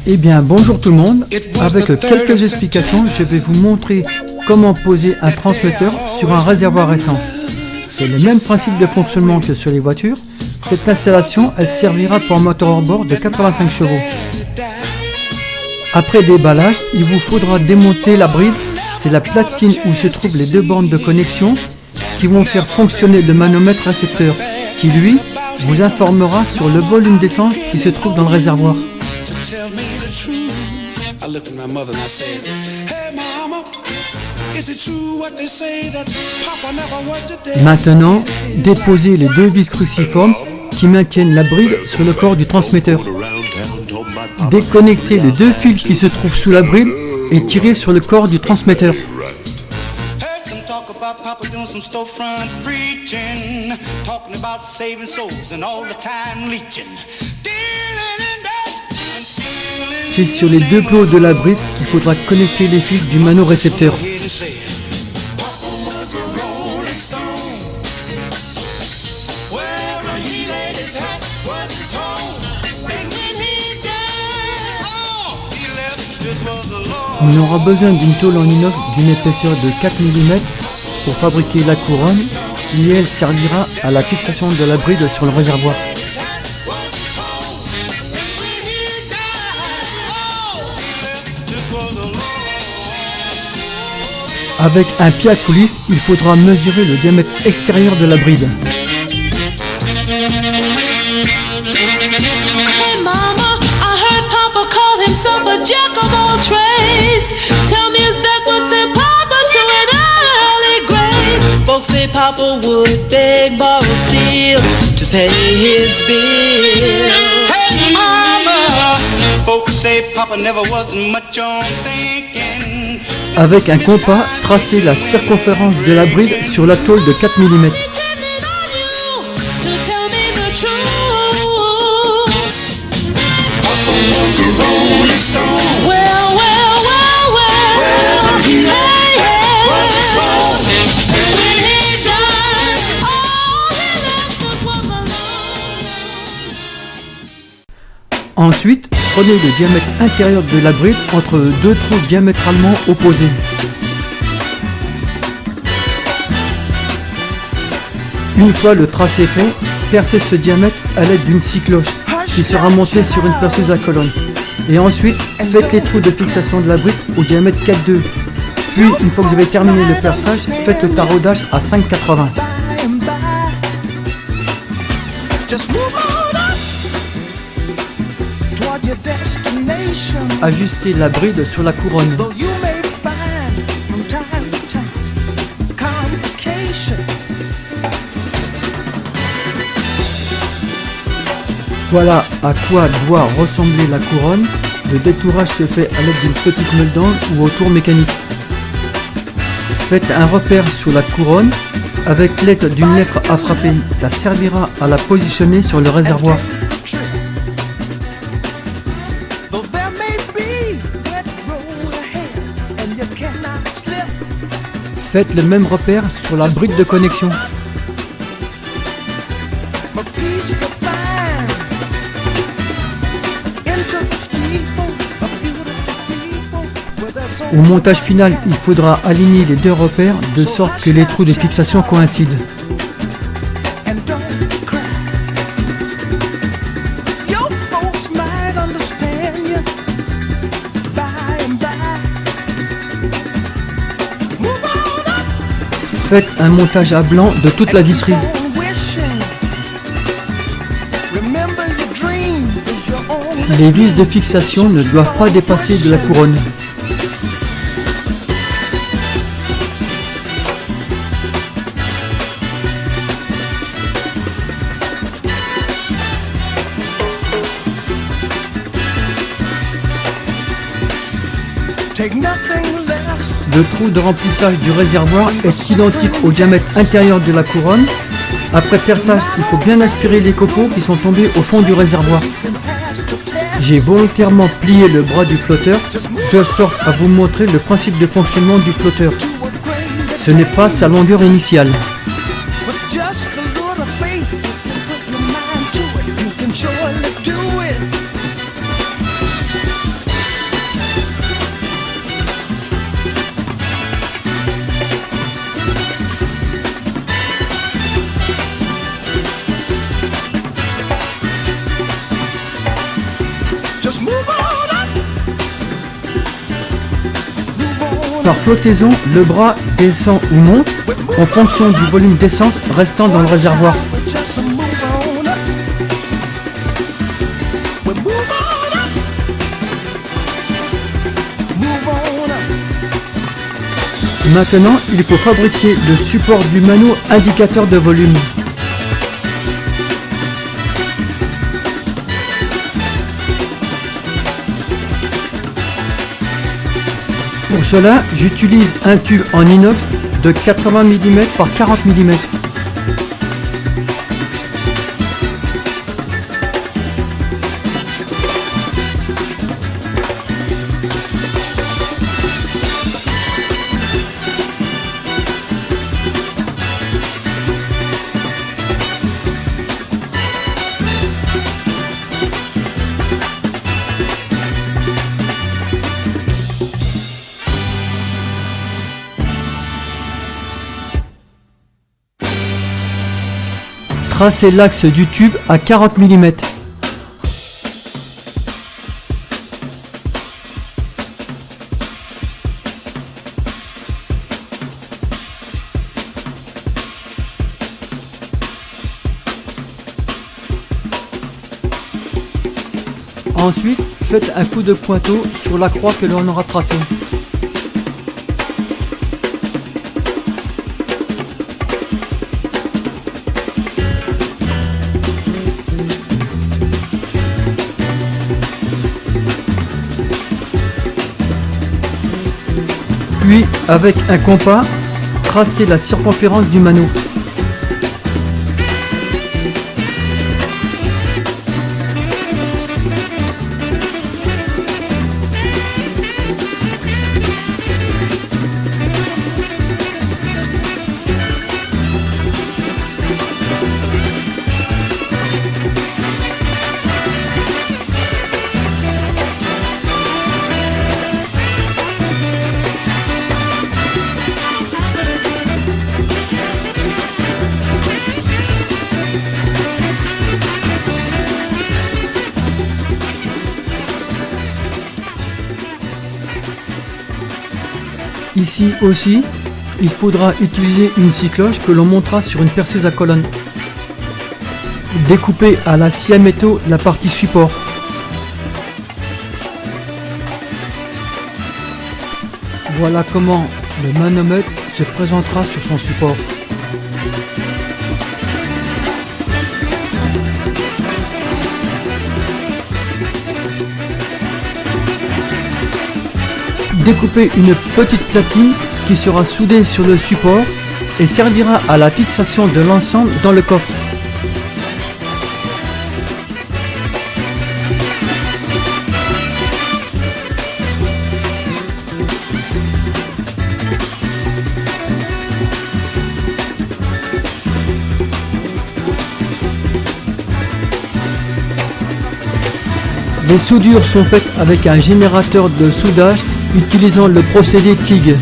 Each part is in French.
Eh bien bonjour tout le monde, avec quelques explications je vais vous montrer comment poser un transmetteur sur un réservoir essence. C'est le même principe de fonctionnement que sur les voitures. Cette installation elle servira pour un moteur hors-bord de 85 chevaux. Après déballage, il vous faudra démonter la bride, c'est la platine où se trouvent les deux bornes de connexion qui vont faire fonctionner le manomètre récepteur qui lui vous informera sur le volume d'essence qui se trouve dans le réservoir. Maintenant, déposez les deux vis cruciformes qui maintiennent la bride sur le corps du transmetteur. Déconnectez les deux fils qui se trouvent sous la bride et tirez sur le corps du transmetteur. C'est sur les deux plots de la bride qu'il faudra connecter les fils du manorécepteur. On aura besoin d'une tôle en inox d'une épaisseur de 4 mm pour fabriquer la couronne qui elle servira à la fixation de la bride sur le réservoir. Avec un pied à coulisse, il faudra mesurer le diamètre extérieur de la bride. Papa would beg, borrow, steal to pay his bill. Hey mama, folks say Papa never was much on thinking. Avec un compas, tracez la circonférence de la bride sur la tôle de 4 mm. Ensuite, prenez le diamètre intérieur de la bride entre deux trous diamétralement opposés. Une fois le tracé fait, percez ce diamètre à l'aide d'une scie cloche qui sera montée sur une perceuse à colonne. Et ensuite, faites les trous de fixation de la bride au diamètre 4,2. Puis, une fois que vous avez terminé le perçage, faites le taraudage à 5,80. Ajustez la bride sur la couronne. Voilà à quoi doit ressembler la couronne. Le détourage se fait à l'aide d'une petite meule d'angle ou au tour mécanique. Faites un repère sur la couronne avec l'aide d'une lettre à frapper. Ça servira à la positionner sur le réservoir. Faites le même repère sur la bride de connexion. Au montage final, il faudra aligner les deux repères de sorte que les trous de fixation coïncident. Faites un montage à blanc de toute la visserie. Les vis de fixation ne doivent pas dépasser de la couronne. Le trou de remplissage du réservoir est identique au diamètre intérieur de la couronne. Après perçage, il faut bien aspirer les copeaux qui sont tombés au fond du réservoir. J'ai volontairement plié le bras du flotteur de sorte à vous montrer le principe de fonctionnement du flotteur. Ce n'est pas sa longueur initiale. Par flottaison, le bras descend ou monte en fonction du volume d'essence restant dans le réservoir. Maintenant, il faut fabriquer le support du mano indicateur de volume. Pour cela, j'utilise un tube en inox de 80 mm par 40 mm. Tracez l'axe du tube à 40 mm. Ensuite, faites un coup de pointeau sur la croix que l'on aura tracée. Puis, avec un compas, tracez la circonférence du mano. Ici aussi, il faudra utiliser une scie cloche que l'on montera sur une perceuse à colonne. Découpez à la scie à métaux la partie support. Voilà comment le manomètre se présentera sur son support. Découpez une petite platine qui sera soudée sur le support et servira à la fixation de l'ensemble dans le coffre. Les soudures sont faites avec un générateur de soudage utilisant le procédé TIG.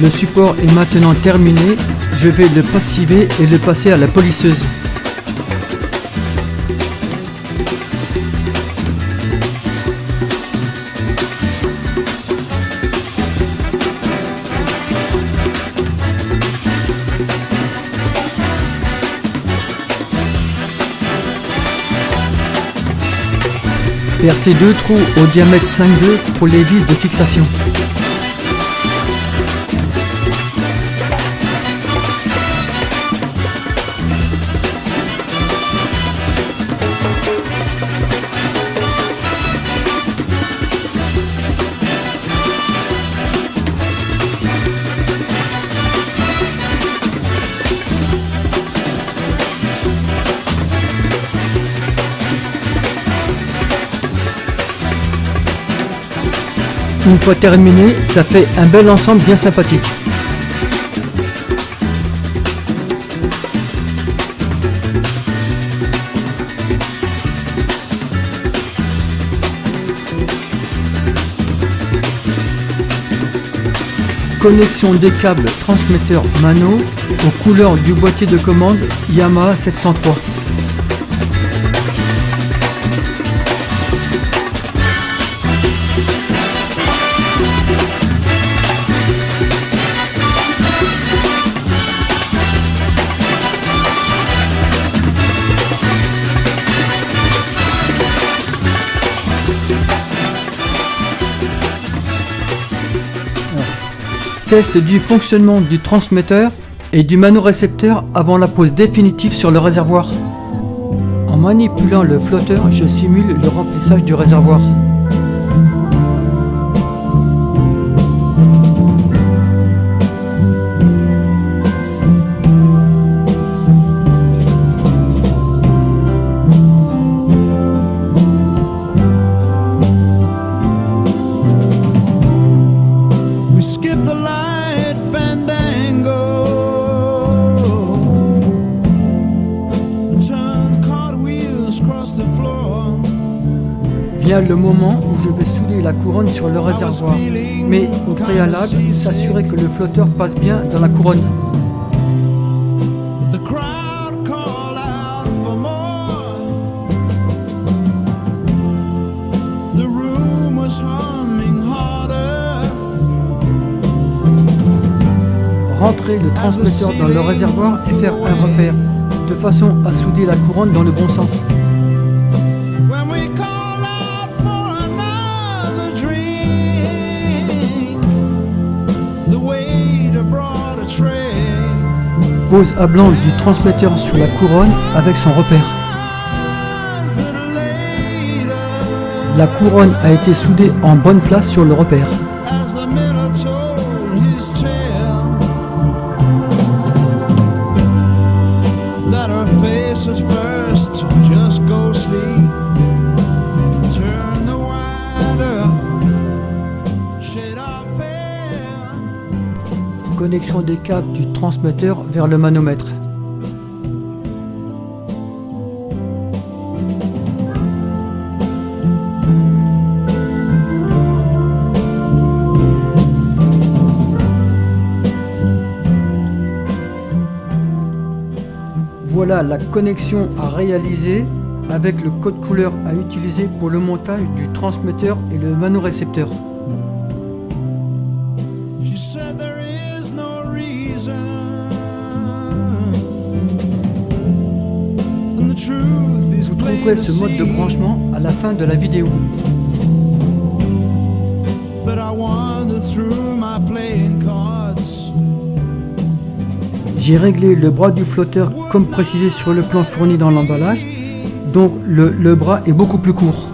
Le support est maintenant terminé, je vais le passiver et le passer à la polisseuse. Percez 2 trous au diamètre 5,2 pour les vis de fixation. Une fois terminé, ça fait un bel ensemble bien sympathique. Connexion des câbles transmetteurs Mano aux couleurs du boîtier de commande Yamaha 703. Test du fonctionnement du transmetteur et du manorécepteur avant la pose définitive sur le réservoir. En manipulant le flotteur, je simule le remplissage du réservoir. Vient le moment où je vais souder la couronne sur le réservoir, mais au préalable, s'assurer que le flotteur passe bien dans la couronne. Rentrer le transmetteur dans le réservoir et faire un repère, de façon à souder la couronne dans le bon sens. Pose à blanc du transmetteur sur la couronne avec son repère. La couronne a été soudée en bonne place sur le repère. Connexion des câbles du transmetteur vers le manomètre. Voilà la connexion à réaliser avec le code couleur à utiliser pour le montage du transmetteur et le manorécepteur. Vous trouverez ce mode de branchement à la fin de la vidéo. J'ai réglé le bras du flotteur comme précisé sur le plan fourni dans l'emballage, donc le bras est beaucoup plus court.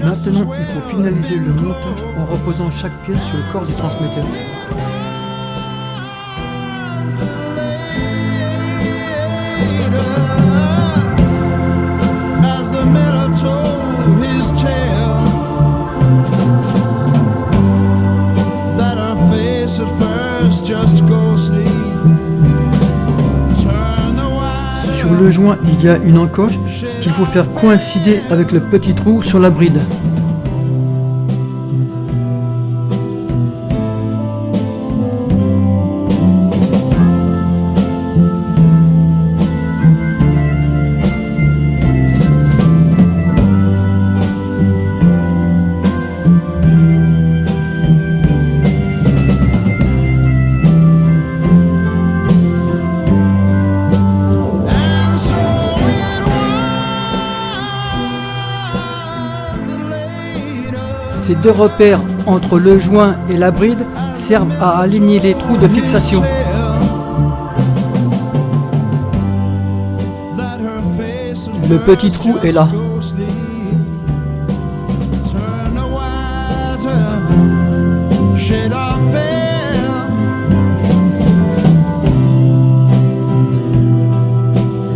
Maintenant, il faut finaliser le montage en reposant chaque pièce sur le corps du transmetteur. Sur le joint, il y a une encoche qu'il faut faire coïncider avec le petit trou sur la bride. Ces deux repères entre le joint et la bride servent à aligner les trous de fixation. Le petit trou est là.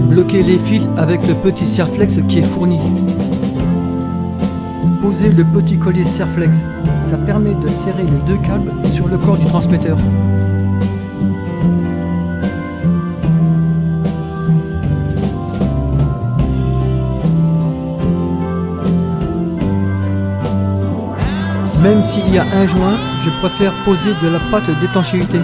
Bloquez les fils avec le petit serre-flex qui est fourni. Posez le petit collier serre-flex. Ça permet de serrer les deux câbles sur le corps du transmetteur. Même s'il y a un joint, je préfère poser de la pâte d'étanchéité.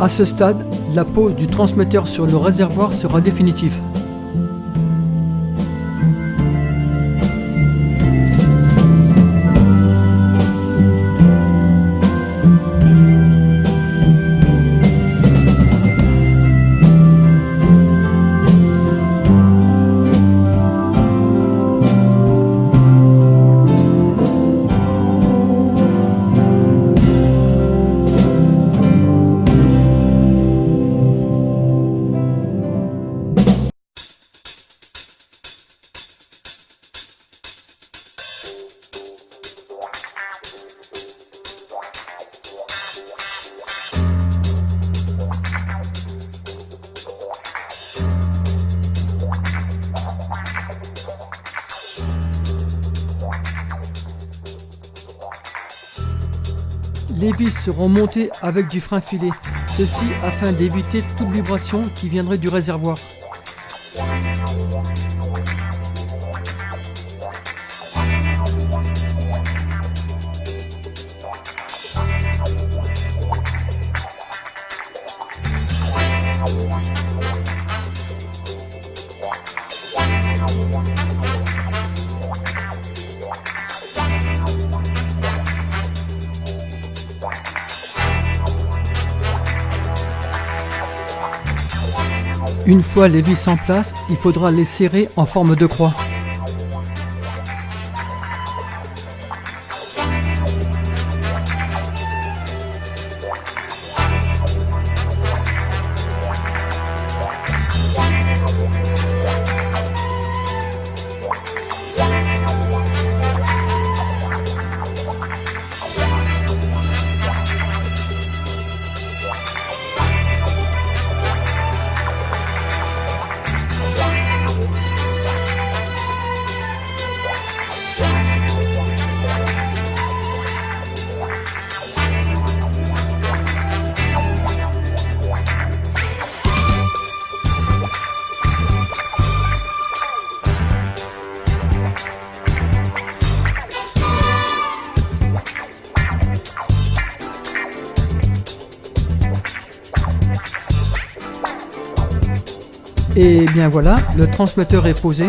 À ce stade, la pose du transmetteur sur le réservoir sera définitive. Les vis seront montées avec du frein filet, ceci afin d'éviter toute vibration qui viendrait du réservoir. Une fois les vis en place, il faudra les serrer en forme de croix. Et bien voilà, le transmetteur est posé.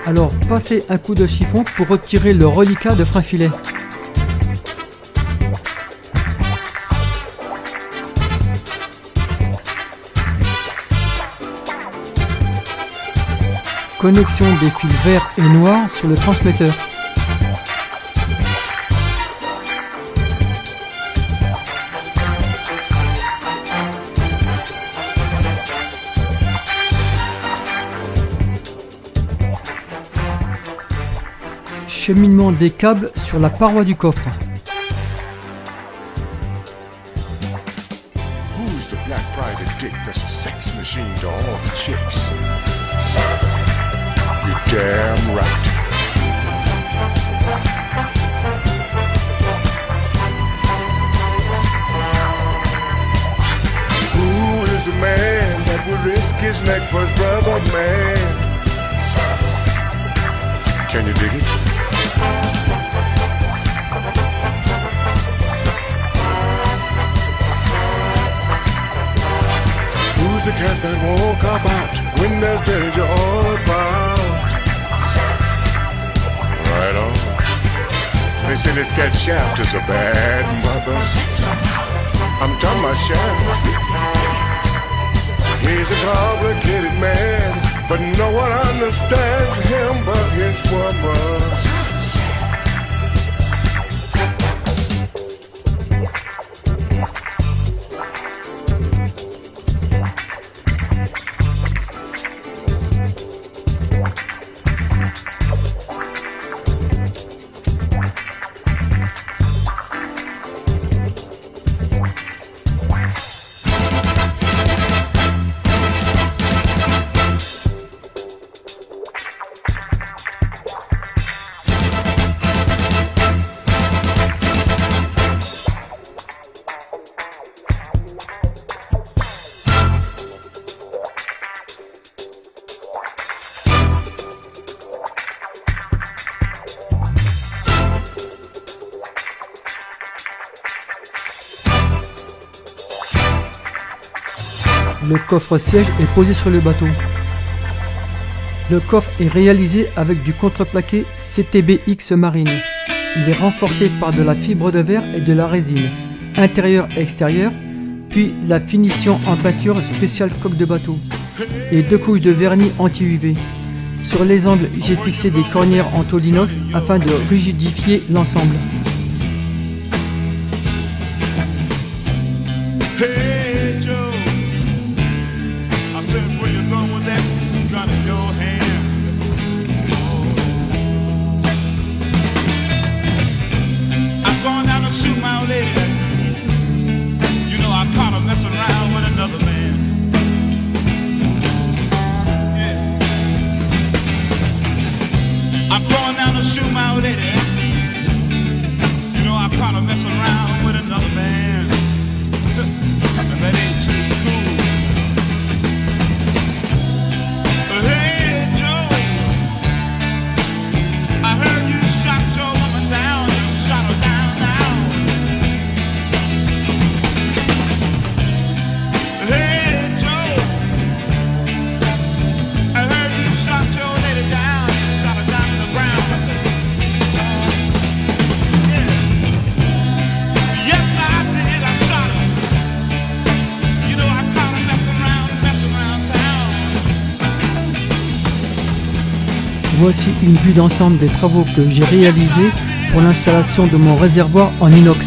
Alors passez un coup de chiffon pour retirer le reliquat de frein filet. Connexion des fils verts et noirs sur le transmetteur. Cheminement des câbles sur la paroi du coffre. Who's the black private dick that's a sex machine to all the chicks? You're damn right. Who is the man that would risk his neck for his brother, man? Can you dig it? Who's the cat that won't cop out when there's danger all about? Right on. They say this cat Shaft is a bad mother. I'm talking about Shaft. He's a complicated man, but no one understands him but his woman. Le coffre-siège est posé sur le bateau. Le coffre est réalisé avec du contreplaqué CTBX Marine. Il est renforcé par de la fibre de verre et de la résine, intérieur et extérieur, puis la finition en peinture spéciale coque de bateau et 2 couches de vernis anti-UV. Sur les angles, j'ai fixé des cornières en tôle inox afin de rigidifier l'ensemble. Hey Joe, I said, where you going with that gun in your hand? I'm going down to shoot my old lady. You know I caught her messing around with another man. Yeah. I'm going down to shoot my old lady. You know I caught her messing around with another man. And that ain't too cool. Hey Joe, I heard you shot your woman down. You shot her down now. Hey Joe, I heard you shot your lady down. You shot her down to the ground. Yeah. Yes, I did. I shot her. You know I caught her messing around town. Voici une vue d'ensemble des travaux que j'ai réalisés pour l'installation de mon réservoir en inox.